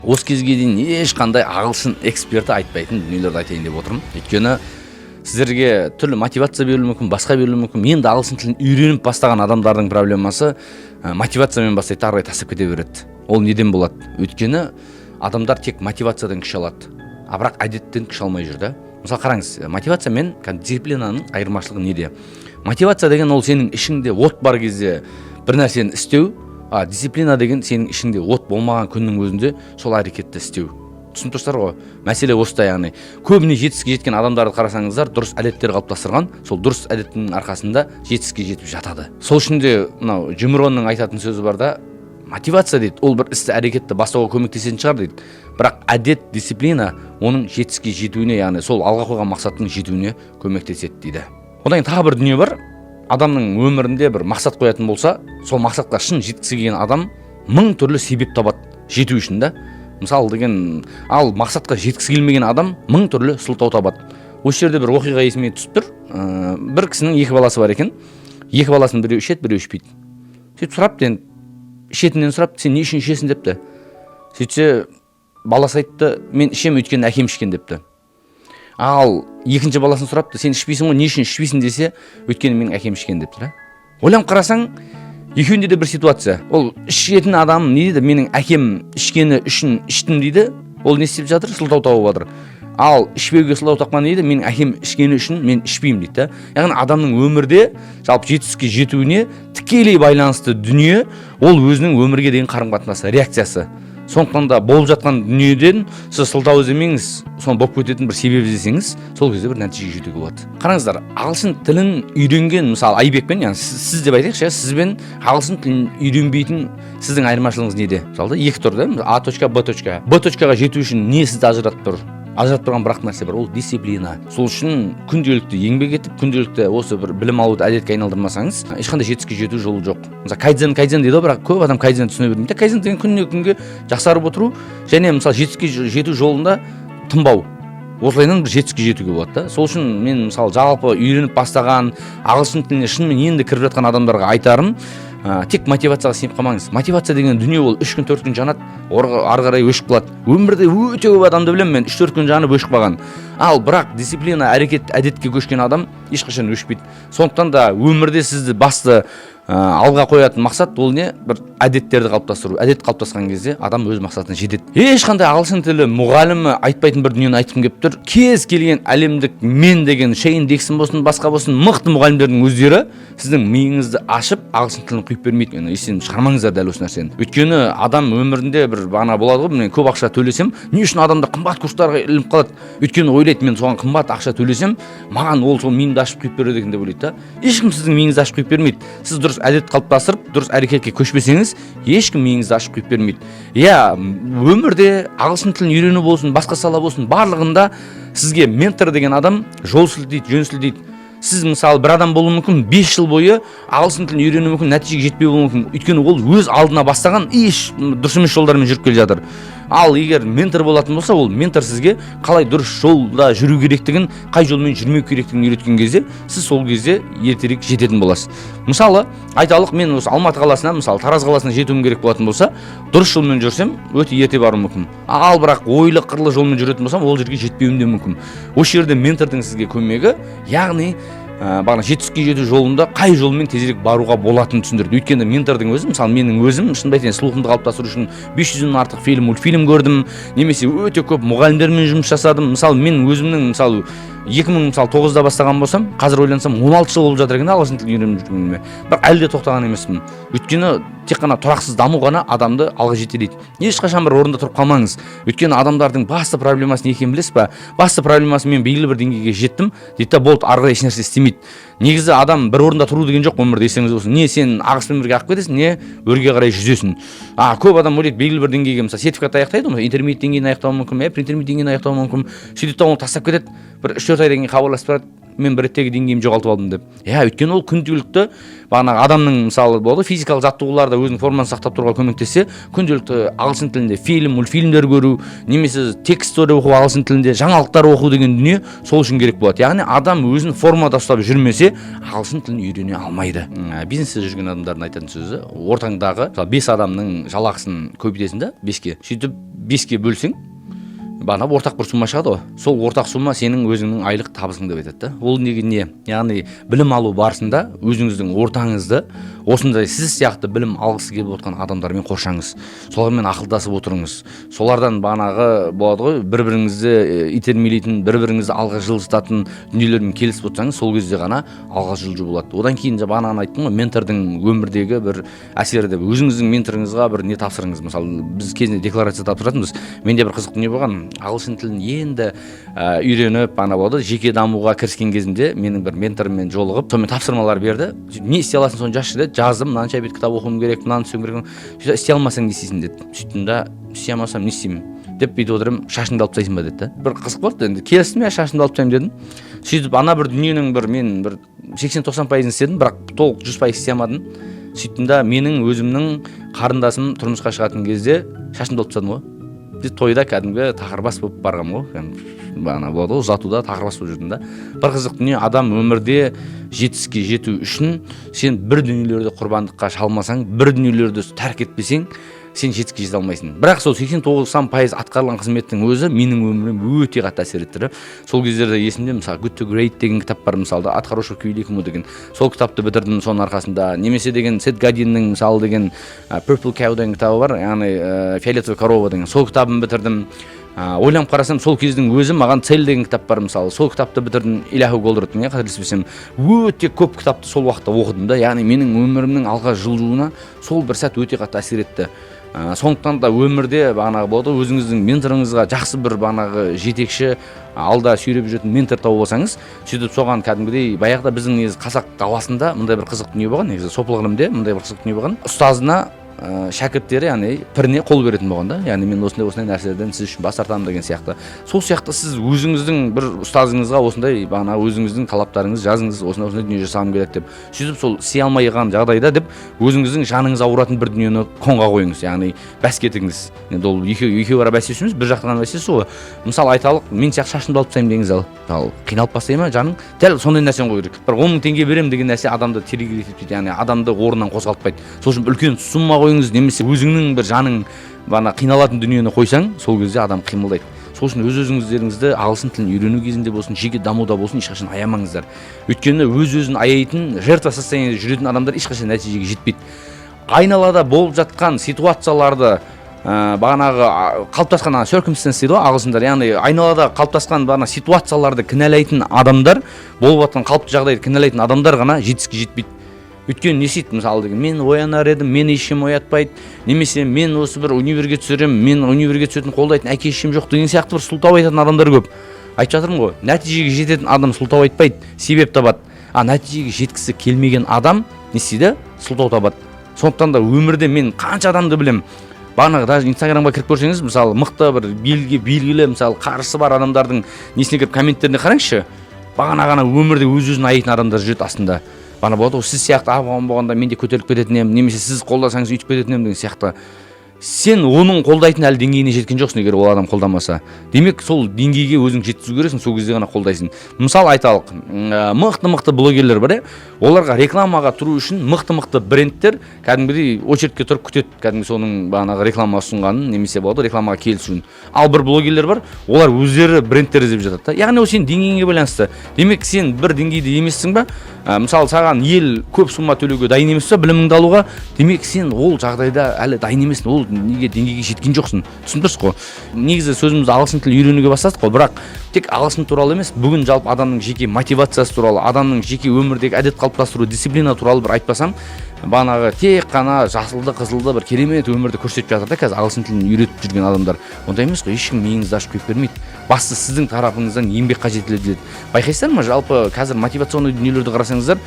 Осы кезге дейін ешқандай ағылшын эксперті айтпайтын дүниелерді айтайын деп отырмын. Өйткені сіздерге түрлі мотивация берілуі мүмкін, басқа берілуі мүмкін. Енді ағылшын тілін үйреніп бастаған адамдардың проблемасы мотивациямен бастайды, ары қарай тастап кете береді. Ол неден болады? Өйткені адамдар тек мотивациядан күш алады, а бірақ әдеттен күш алмай жүр да. Мысалы қараңыз, мотивация мен дисциплинаның айырмашылығы неде? Мотивация деген ол сенің ішіңде от бар кезде бір нәрсені істеу, дисциплина деген сенің ішіңде от болмаған күннің өзінде сол әрекетті істеу. Түсініп тұрсыздар ғой? Мәселе осыда, яғни көбіне жетістікке жеткен адамдарды қарасаңыздар, дұрыс әдеттер қалыптастырған, сол дұрыс әдеттің арқасында жетістікке жетіп жатады. Сол үшін де мынау Джим Ронның айтатын сөзі бар да, мотивация дейді, ол бір істі әрекетті бастауға көмектесетін шығар дейді. Бірақ әдет, дисциплина оның жетістікке жетуіне, яғни сол алға қойған мақсаттың жетуіне көмектеседі дейді. Одан кейін тағы бір дүние бар. Адамның өмірінде бір мақсат қоятын болса, сол мақсатқа шын жеткісі келген адам 1000 түрлі себеп табады жету үшін да. Мысалы деген, ал мақсатқа жеткісі келмеген адам 1000 түрлі сылтау табады. Осы жерде бір оқиға есіме түсіп тұр. Бір кісінің 2 баласы бар екен. 2 баласын біреу ішеді, біреу ішпейді. Сөйтіп сұрапты, енді ішетінен сұрапты, сен не үшін ішесің депті. Сөйтсе баласы айтты, мен ішемін, өйткені әкем ішкен депті. Ал екінші баласын сұрапты, сен ішпейсің ғой, не үшін ішпейсің десе, өйткені менің әкем ішкен депті. Ойланып қарасаң, екеуінде де бір ситуация. Ол ішетін адам не дейді, менің әкем ішкені үшін іштім дейді, ол не істеп жатыр, сылтау тауып жатыр. Ал ішпеуге сылтау тапқан дейді, менің әкем ішкені үшін мен ішпеймін дейді. Яғни адамның өмірде жалпы жетістікке жетуіне тікелей байланысты дүние, ол өзінің өмірге деген қарым-қатынасы, реакциясы. Сондықтан да болып жатқан дүниеден сіз сылтау іздемеңіз, соны болып кететін бір себеп іздесеңіз, сол кезде бір нәтижеге жетуге болады. Қараңыздар, ағылшын тілін үйренген, мысалы Айбекпен, яғни сіз деп айтайықшы, сізбен ағылшын тілін үйренбейтін сіздің айырмашылығыңыз неде? Мысалы 2 тұр да, А точка, Б точка. Б точкаға жету үшін не сізді ажыратып тұр? Ажыратып тұрған бірақ нәрсе бар, ол дисциплина. Сол үшін күнделікті еңбек етіп, күнделікті осы бір білім алуды әдетке айналдырмасаңыз, ешқандай жетістікке жету жолы жоқ. Мысалы кайдзен дейді, бірақ көп адам кайдзен түсіне бермейді. Кайдзен деген күннен күнге жақсарып отыру, және мысалы жетістікке жету жолында тынбау. Осылайынан бір жетістікке жетуге болады да. Сол үшін мен мысалы жалпы үйреніп бастаған ағылшын тіліне шынымен енді кіріп жатқан адамдарға айтарым, тек мотивацияға сеніп қалмаңыз. Мотивация деген дүние ол 3 күн 4 күн жанады, ары қарай өшіп қалады. Өмірде өте көп адамды білемін мен 3-4 күн жанып өшіп қалған. Ал бірақ дисциплина, әрекет, әдетке көшкен адам ешқашан өшпейді. Сондықтан да өмірде сізді басты алға қоятын мақсат ол не? Бір әдеттерді қалыптастыру. Әдет қалыптасқан кезде адам өз мақсатына жетеді. Ешқандай ағылшын тілі мұғалімі айтпайтын бір дүниені айтқым келіп тұр. Кез келген әлемдік мен деген Шейн Диксон болсын, басқа болсын, мықты мұғалімдердің өздері сіздің миыңызды ашып ағылшын тілін құйып бермейді. Есен шығармаңыздар дәл осы нәрсені. Өйткені адам өмірінде бір бағана болады ғой, мен көп ақша төлесем, не үшін адамдар қымбат курстарға ілініп қалады? Өйткені ойлайды, мен соған қымбат ақша төлесем, маған ол сол миымды ашып құйып береді екен деп ойлайды да. Ешкім сіздің миыңызды ашып құйып бермейді. Сіз дұрыс әдет қалыптастырып, дұрыс әрекетке көшпесеңіз, ешкім миыңызды ашып құйып бермейді. Өмірде ағылшын тілін үйрену болсын, басқа сала болсын, барлығында сізге ментор деген адам жол сілтейді, жөн сілтейді. Сіз мысалы бір адам болуы мүмкін 5 жыл бойы ағылшын тілін үйрену мүмкін, нәтижеге жетпей болуы мүмкін. Өйткені ол өз алдына бастаған еш дұрыс емес жолдармен жүріп келе жатыр. Ал егер ментор болатын болса, ол ментор сізге қалай дұрыс жолда жүру керектігін, қай жолмен жүрмеу керектігін үйреткен кезде, сіз сол кезде ертерек жететін боласыз. Мысалы, айталық мен осы Алматы қаласына, мысалы Тараз қаласына жетуім керек болатын болса, дұрыс жолмен жүрсем, өте ерте баруым мүмкін. Ал бірақ ойлы қырлы жолмен жүретін болсам, ол жерге жетпеуім де мүмкін. Осы жерде ментордың сізге көмегі, яғни бағана жетістікке жету жолында қай жолмен тезірек баруға болатынын түсіндірді. Өйткені ментордың өзі, мысалы менің өзім шынымды айтайын, слухымды қалыптастыру үшін 500-ден артық мультфильм көрдім, немесе өте көп мұғалімдермен жұмыс жасадым. Мысалы мен өзімнің мысалы 2009-да бастаған болсам, қазір ойлансам 16 жыл болып жатыр екен ағылшын тілін үйреніп жүргеніме. Бірақ әлі де тоқтаған емеспін. Өйткені тек қана тұрақсыз даму ғана адамды алға жетелейді. Ешқашан бір орында тұрып қалмаңыз. Өйткені адамдардың басты проблемасы не екенін білесіз ба? Басты проблемасы мен белгілі бір деңгейге жеттім, дейді болды, ары қарай ешнәрсе істемейді. Негізі адам бір орында тұру деген жоқ өмірде, есіңізде болсын. Не сен ағыспен бірге ағып кетесің, не өрге қарай жүзесің. Көп адам ойлайды белгілі бір деңгейге, мысалы сертификат аяқтайды, интермедиат деңгейін аяқтауы мүмкін, интермедиат деңгейін аяқтауы мүмкін. Сөйтеді де оны тастап кетеді. Бір 3-4 айдан кейін хабарласып барады. мен бір реттегі деңгейімді жоғалтып алдым деп. Өйткені ол күнделікті бағанағы адамның мысалы болады физикалық жаттығуларда өзінің формасын сақтап тұруға көмектессе, күнделікті ағылшын тілінде фильм, мультфильмдер көру, немесе тексттер оқу ағылшын тілінде, жаңалықтар оқу деген дүние сол үшін керек болады. Яғни адам өзін формада ұстап жүрмесе, ағылшын тілін үйрене алмайды. Бизнесте жүрген адамдардың айтатын сөзі, ортаңдағы 5 адамның жалақысын көбейтесің да 5-ке. Сөйтіп 5-ке бөлсең, бағана ортақ бір сумма шығады ғой. Сол ортақ сумма сенің өзіңнің айлық табысың деп айтады да. Ол неге не? Яғни білім алу барысында өзіңіздің ортаңызды осындай сіз сияқты білім алғысы келіп отқан адамдармен қоршаңыз. Солармен ақылдасып отырыңыз. Солардан бағанағы болады ғой, бір-біріңізді итермелейтін, бір-біріңізді алға жылжытатын дүниелермен келісіп отырсаңыз, сол кезде ғана алға жылжу болады. Одан кейін бағана айттым ғой, ментордың өмірдегі бір әсері деп. Өзіңіздің менторыңызға бір не тапсырыңыз. Мысалы, біз кезінде декларация тапсыратынбыз. Менде бір қызық дүние болған. Ағылшын тілін енді үйреніп, болады, жеке дамуға кіріскен кезімде менің бір менторыммен жолығып, сонымен тапсырмалар берді. Не істей аласың, соны жазшы деді. Жаздым, мынанша бет кітап оқуым керек, мынаны істеуім керек. Істей алмасаң не істейсің деді. Сөйттім да, істей алмасам не істеймін деп бүйтіп отырмын. Шашыңды алып тастайсың ба деді. Бір қызық болды. Енді келістім, шашымды алып тастаймын дедім. Сөйтіп ана бір дүниенің мен 80-90% істедім, бірақ толық 100% істей алмадым. Сөйттім да, менің өзімнің қарындасым тұрмысқа шығатын кезде шашымды алып тастадым ғой. Тойда кәдімгі тақырбас болып барғам ғой. Бағана болады ғой, ұзатуда тақырбас болып жүрдім да. Бір қызық дүние, адам өмірде жетістікке жету үшін сен бір дүниелерді құрбандыққа шалмасаң, бір дүниелерді тәрк етпесең, сен жетістікке жете алмайсың. Бірақ сол 80-90% атқарылған қызметтің өзі менің өміріме өте қатты әсер етті. Сол кездерде есімде, мысалы, Good to Great деген кітап бар, мысалы, атқарушы великому деген. Сол кітапты бітірдім соның арқасында. Немесе деген Сет Годиннің, мысалы, деген Purple Cow деген кітабы бар, яғни фиолетовая корова деген. Сол кітабын бітірдім. Ойланып қарасам, сол кездің өзі маған Цель деген кітап бар, мысалы. Сол кітапты бітірдім, Илаху Голдраттың, қателеспесем. Өте көп кітапты сол уақытта оқыдым да. Яғни менің өмірімнің алға жылжуына сол бір сәт өте қатты әсер етті. Сондықтан да өмірде бағанағы болады, өзіңіздің менторыңызға жақсы бір бағанағы жетекші, алда сүйреп жүретін ментор тауып алсаңыз, сөйтіп соған кәдімгідей, баяғыда біздің негізі қазақ даласында мындай бір қызық дүние болған, негізі сопылық ілімде мындай бір қызық дүние болған. Ұстазына шәкірттері, яғни піріне қол беретін болған да. Яғни мен осындай нәрселерден сіз үшін бас тартамын деген сияқты. Сол сияқты сіз өзіңіздің бір ұстазыңызға осындай бағана өзіңіздің талаптарыңыз жазыңыз, осындай дүние жасағым келеді деп. Сөйтіп сол істей алмайған жағдайда деп өзіңіздің жаныңыз ауыратын бір дүниені қонға қойыңыз. Яғни бәскетіңіз. Енді ол екеуі ара бәсекесі емес, бір жақтан бәсекесі ғой. Мысалы айталық, мен сияқты шашымды алып тастаймын деңіз ал қиналып бастай ма жаның? Дәл сондай нәрсені қою керек. Бір 10 000 теңге беремін деген нәрсе адамды терегелетіп, яғни адамды орнынан қозғалтпайды. Сол үшін үлкен сумма қойыңыз, немесе өзіңнің бір жаның бана қиналатын дүниені қойсаң, сол кезде адам қимылдайды. Сол үшін өз-өзіңіздеріңізді ағылшын тілін үйрену кезінде болсын, жеке дамуда болсын, ешқашан аямаңыздар. Өйткені өз-өзін аяйтын, жертва состояниеде жүретін адамдар ешқашан нәтижеге жетпейді. Айналада болып жатқан ситуацияларды бағанағы қалыптасқан circumstance дейді ғой ағылшындар, яғни айналада қалыптасқан бағана ситуацияларды кінәлайтын адамдар, болып жатқан қалыпты жағдайды кінәлайтын адамдар ғана жетістікке жетпейді. Өйткені не істейді, мысалы деген, мен оянар едім, мен ешкім оятпайды, немесе мен осы бір универге түсірем, мен универге түсетін қолдайтын әке-шешем жоқ деген сияқты бір сылтау айтатын адамдар көп. Айтып жатырмын ғой, нәтижеге жететін адам сылтау айтпайды, себеп табады. Нәтижеге жеткісі келмеген адам не істейді? Сылтау табады. Сондықтан да өмірде мен қанша адамды білем. Бағанағы даже Инстаграмға кіріп көрсеңіз, мысалы, мықты бір белгілі, мысалы, қаржысы бар адамдардың несіне кіріп комменттеріне қараңызшы. Бағана өмірде өз-өзін аяйтын адамдар жүреді астында. Бана болады, сіз сияқты ағам болғанда мен де көтеріліп кететін едім, немесе сіз қолдасаңыз үйтіп кететін едім деген сияқты. Сен оның қолдайтын әлі деңгейіне жеткен жоқсың, егер ол адам қолдамаса. Демек, сол деңгейге өзің жеткізу керексің, сол кезде ғана қолдайсың. Мысалы айталық, мықты блогерлер бар, оларға рекламаға тұру үшін мықты брендтер кәдімгідей очередьке тұрып күтеді, кәдімгі соның бағанағы реклама ұсынғанын, немесе болады рекламаға келісуін. Ал бір блогерлер бар, олар өздері брендтер іздеп жатады. Яғни ол сенің деңгейіңе байланысты. Демек, сен бір деңгейде емессің ба? Мысалы, саған ел көп сумма төлеуге дайын емес па біліміңді алуға? Демек, сен ол жағдайда әлі дайын емессің. Ол неге деңгейге жеткен жоқсың. Түсініп тұрсыз ғой? Негізі сөзімізді ағылшын тілін үйренуге бастадық қой, бірақ тек ағылшын туралы емес, бүгін жалпы адамның жеке мотивациясы туралы, адамның жеке өмірдегі әдет қалыптастыру, дисциплина туралы бір айтпасам, бағанағы тек қана жасылды, қызылды бір керемет өмірді көрсетіп жатыр да қазір ағылшын тілін үйретіп жүрген адамдар. Ондай емес қой, ешкім миыңызды ашып қойып бермейді. Басты сіздің тарапыңыздан еңбек қажет етіледі. Байқайсыздар ма, жалпы қазір мотивационный дүниелерді қарасаңыздар,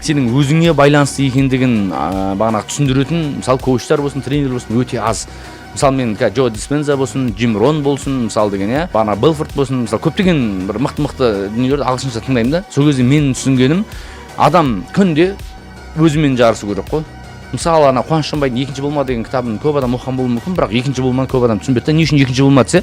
сенің өзіңе байланысты екендігін бағанағы түсіндіретін, мысалы коучтар болсын, тренер болсын, өте аз. Мысалы мен Джо Диспенза болсын, Джим Рон болсын, мысалы деген иә, бағана Белфорд болсын, мысалы көптеген бір мықты дүниелерді ағылшынша тыңдаймын да. Сол кезде менің түсінгенім, адам күнде өзімен жарысу керек қой. Мысалы ана Қуаныш Шонбайдың екінші болма деген кітабын көп адам оқыған болуы мүмкін, бірақ екінші болманы көп адам түсінбеді. Не үшін екінші болма десе,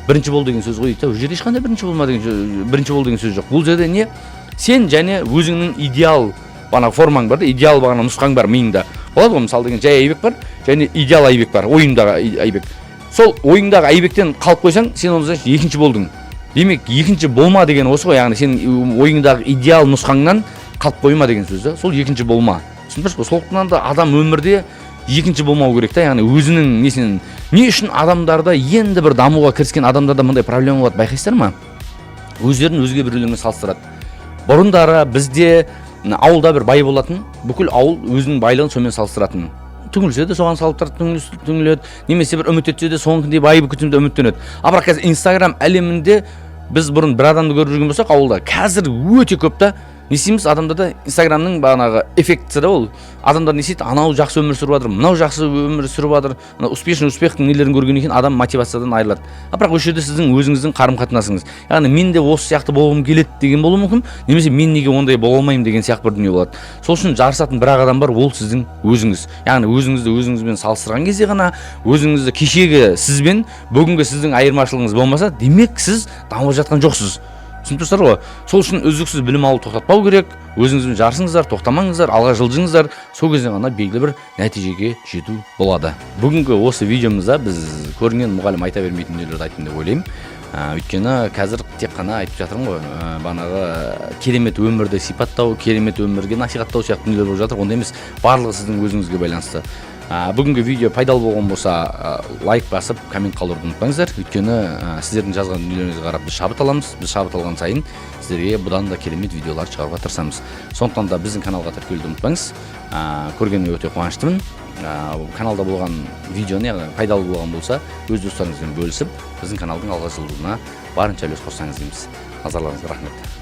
бірінші бол деген сөз ғой дейді. Ол жерде ешқандай бірінші бол деген сөз жоқ. Бұл жерде не? Сен және өзіңнің идеал бағана формаң бар да, идеал бағана нұсқаң бар миыңда. Болады ғой, мысалы деген жай Айбек бар, және идеал Айбек бар, ойыңдағы Айбек. Сол ойыңдағы Айбектен қалып қойсаң, сен оны значит екінші болдың. Демек, екінші болма деген осы ғой, яғни сен ойыңдағы идеал нұсқаңнан қалып қойма деген сөз да. Сол екінші болма. Түсіндіңіз бе? Сондықтан да адам өмірде екінші болмау керек та, яғни өзінің несінен. Не үшін адамдарда енді бір дамуға кіріскен адамдарда мындай проблема болады, байқайсыздар ма? Өздерін өзге біреулермен салыстырады. Бұрындары бізде ауылда бір бай болатын, бүкіл ауыл өзінің байлығын сонымен салыстыратын. Түңілсе де соған салып түңіледі, немесе бір үміт етсе де соңғындай байы күтімде үміттенеді. Бірақ қазір Инстаграм әлемінде біз бұрын бір адамды көріп жүрген болсақ ауылда, қазір өте көп та не істейміз, адамдарда Инстаграмның бағанағы эффектісі да ол. Адамдар не істейді, анау жақсы өмір сүріп жатыр, мынау жақсы өмір сүріп жатыр, успехтің нелерін көргеннен кейін адам мотивациядан айырылады. Бірақ осы жерде сіздің өзіңіздің қарым-қатынасыңыз. Яғни мен де осы сияқты болғым келеді деген болуы мүмкін, немесе мен неге ондай бола алмаймын деген сияқты бір дүние болады. Сол үшін жарысатын бір адам бар, ол сіздің өзіңіз. Яғни өзіңізді өзіңізбен салыстырған кезде ғана өзіңізді кешегі сізбен бүгінгі сіздің айырмашылығыңыз болмаса, демек сіз дамып жатқан жоқсыз. Түсініп тұрсыздар ғой? Сол үшін үздіксіз білім алу тоқтатпау керек. Өзіңізбен жарысыңыздар, тоқтамаңыздар, алға жылжыңыздар. Сол кезде ғана белгілі бір нәтижеге жету болады. Бүгінгі осы видеомызда біз көрінген мұғалім айта бермейтін дүниелерді айттым деп ойлаймын. Өйткені қазір тек қана айтып жатырмын ғой, бағанағы керемет өмірді сипаттау, керемет өмірге насихаттау сияқты дүниелер болып жатыр. Онда емес, барлығы сіздің өзіңізге байланысты. Бүгінгі видео пайдалы болған болса, лайк басып, коммент қалдыруды ұмытпаңыздар. Өйткені сіздердің жазған дүниелеріңізге қарап біз шабыт аламыз. Біз шабыт алған сайын сіздерге бұдан да керемет видеолар шығаруға тырысамыз. Сондықтан да біздің каналға тіркелуді ұмытпаңыз. Көргеніме өте қуаныштымын. Каналда болған видеоны пайдалы болған болса, өз достарыңызбен бөлісіп, біздің каналдың алға жылжуына барынша үлес қоссаңыз дейміз. Назарларыңызға рахмет.